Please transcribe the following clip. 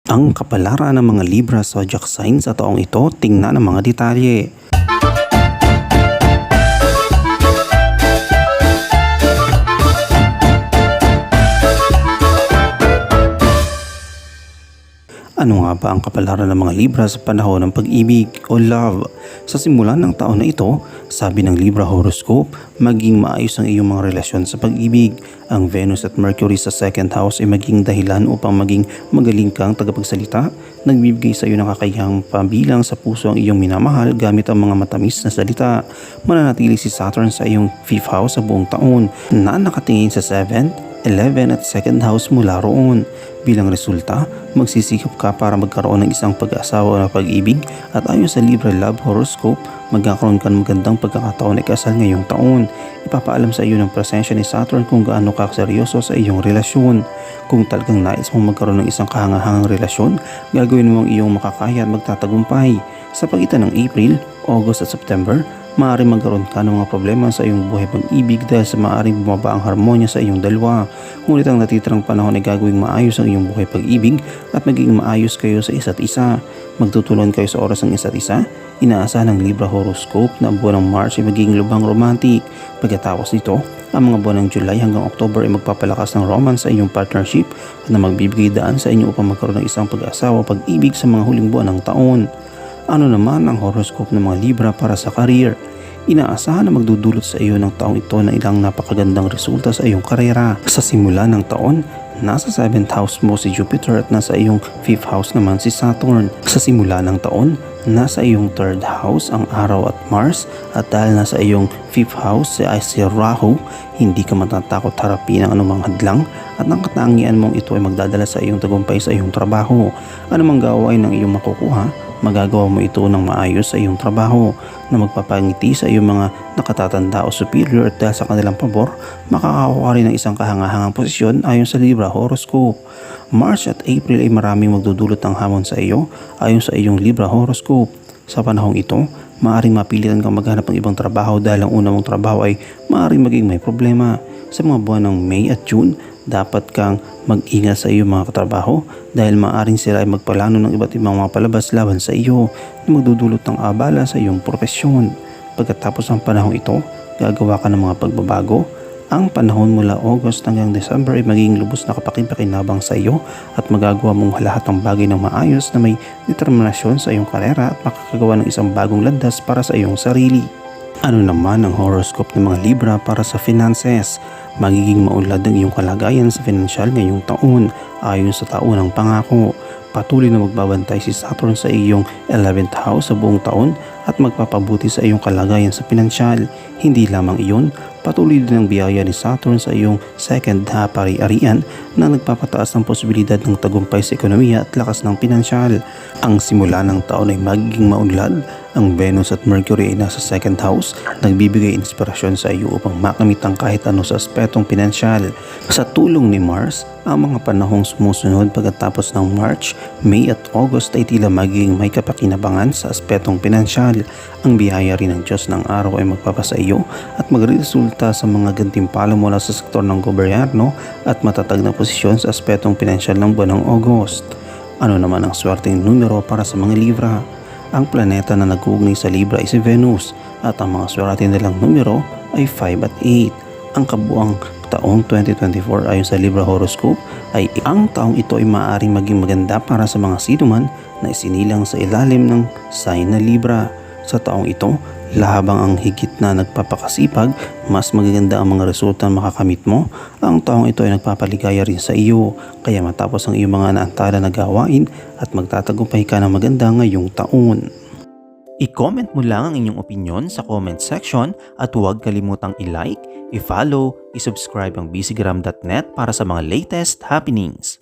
Ang kapalaran ng mga Libra zodiac sign sa taong ito, tingnan ang mga detalye. Ano nga ba ang kapalaran ng mga Libra sa panahon ng pag-ibig o love? Sa simula ng taon na ito, sabi ng Libra horoscope, maging maayos ang iyong mga relasyon sa pag-ibig. Ang Venus at Mercury sa second house ay maging dahilan upang maging magaling kang tagapagsalita. Nagbibigay sa iyo ng kakayahang pabilang sa puso ang iyong minamahal gamit ang mga matamis na salita. Mananatili si Saturn sa iyong 5th house sa buong taon na nakatingin sa 7th, 11 at 2nd house mula roon. Bilang resulta, magsisikap ka para magkaroon ng isang pag-asawa na pag-ibig at ayon sa Libra Love Horoscope, magkakaroon ka ng magandang pagkakataon na ikasal ngayong taon. Ipapaalam sa iyo ng presensya ni Saturn kung gaano ka seryoso sa iyong relasyon. Kung talagang nais mong magkaroon ng isang kahangahangang relasyon, gagawin mo ang iyong makakaya at magtatagumpay. Sa pagitan ng April, August at September, maaaring magkaroon ka ng mga problema sa iyong buhay pag-ibig dahil sa maaaring bumaba ang harmonya sa iyong dalawa. Ngunit ang natitirang panahon ay gagawing maayos ang iyong buhay pag-ibig at magiging maayos kayo sa isa't isa. Magtutulungan kayo sa oras ng isa't isa. Inaasahan ng Libra Horoscope na ang buwan ng March ay magiging lubhang romantic. Pagkatapos nito, ang mga buwan ng July hanggang October ay magpapalakas ng romance sa inyong partnership at na magbibigay daan sa inyo upang magkaroon ng isang pag-asawa pag-ibig sa mga huling buwan ng taon. Ano naman ang horoscope ng mga Libra para sa career? Inaasahan na magdudulot sa iyo ng taong ito na ilang napakagandang resulta sa iyong karera. Sa simula ng taon, nasa 7th house mo si Jupiter at nasa iyong 5th house naman si Saturn. Sa simula ng taon, nasa iyong 3rd house ang Araw at Mars at dahil nasa iyong 5th house si Rahu, hindi ka matatakot harapin ang anumang hadlang at ang katangian mong ito ay magdadala sa iyong tagumpay sa iyong trabaho. Anumang gawain ng iyong makukuha, magagawa mo ito ng maayos sa iyong trabaho na magpapangiti sa iyong mga nakatatanda o superior at dahil sa kanilang pabor, makakakuha rin ng isang kahangahangang posisyon ayon sa Libra Horoscope. March at April ay maraming magdudulot ng hamon sa iyo ayon sa iyong Libra Horoscope. Sa panahong ito, maaaring mapilitan kang maghanap ng ibang trabaho dahil ang una mong trabaho ay maaaring maging may problema. Sa mga buwan ng May at June, dapat kang mag-ingat sa iyong mga katrabaho dahil maaaring sila ay magplano ng iba't ibang mga palabas laban sa iyo na magdudulot ng abala sa iyong propesyon. Pagkatapos ng panahong ito, gagawa ka ng mga pagbabago. Ang panahon mula August hanggang December ay magiging lubos na kapakipakinabang sa iyo at magagawa mong lahat ng bagay ng maayos na may determinasyon sa iyong karera at makakagawa ng isang bagong landas para sa iyong sarili. Ano naman ang horoscope ng mga Libra para sa finances? Magiging maunlad ang iyong kalagayan sa financial ngayong taon ayon sa taunang pangako. Patuloy na magbabantay si Saturn sa iyong 11th house sa buong taon at magpapabuti sa iyong kalagayan sa pinansyal. Hindi lamang iyon, patuloy din ang biyaya ni Saturn sa iyong 2nd pari-arian na nagpapataas ng posibilidad ng tagumpay sa ekonomiya at lakas ng pinansyal. Ang simula ng taon ay magiging maunlad. Ang Venus at Mercury ay nasa 2nd house, nagbibigay inspirasyon sa iyo upang makamit ang kahit ano sa aspetong pinansyal. Sa tulong ni Mars, ang mga panahong sumusunod pagkatapos ng March, May at August ay tila magiging may kapakinabangan sa aspetong pinansyal. Ang biyaya rin ng Diyos ng araw ay magpapasa iyo at magresulta sa mga gantimpala mula sa sektor ng gobyerno at matatag na posisyon sa aspetong pinansyal ng buwan ng August. Ano naman ang swerteng numero para sa mga Libra? Ang planeta na nag-uugnay sa Libra ay si Venus at ang mga swerte nilang numero ay 5 at 8. Ang kabuang taong 2024 ayon sa Libra Horoscope ay ang taong ito ay maaaring maging maganda para sa mga sinuman na isinilang sa ilalim ng sign na Libra. Sa taong ito, lahabang ang higit na nagpapakasipag, mas magaganda ang mga resulta na makakamit mo. Ang taong ito ay nagpapaligaya rin sa iyo, kaya matapos ang iyong mga naantala na gawain at magtatagumpay ka ng maganda ngayong taon. I-comment mo lang ang inyong opinion sa comment section at huwag kalimutang i-like, i-follow, i-subscribe ang bcgram.net para sa mga latest happenings.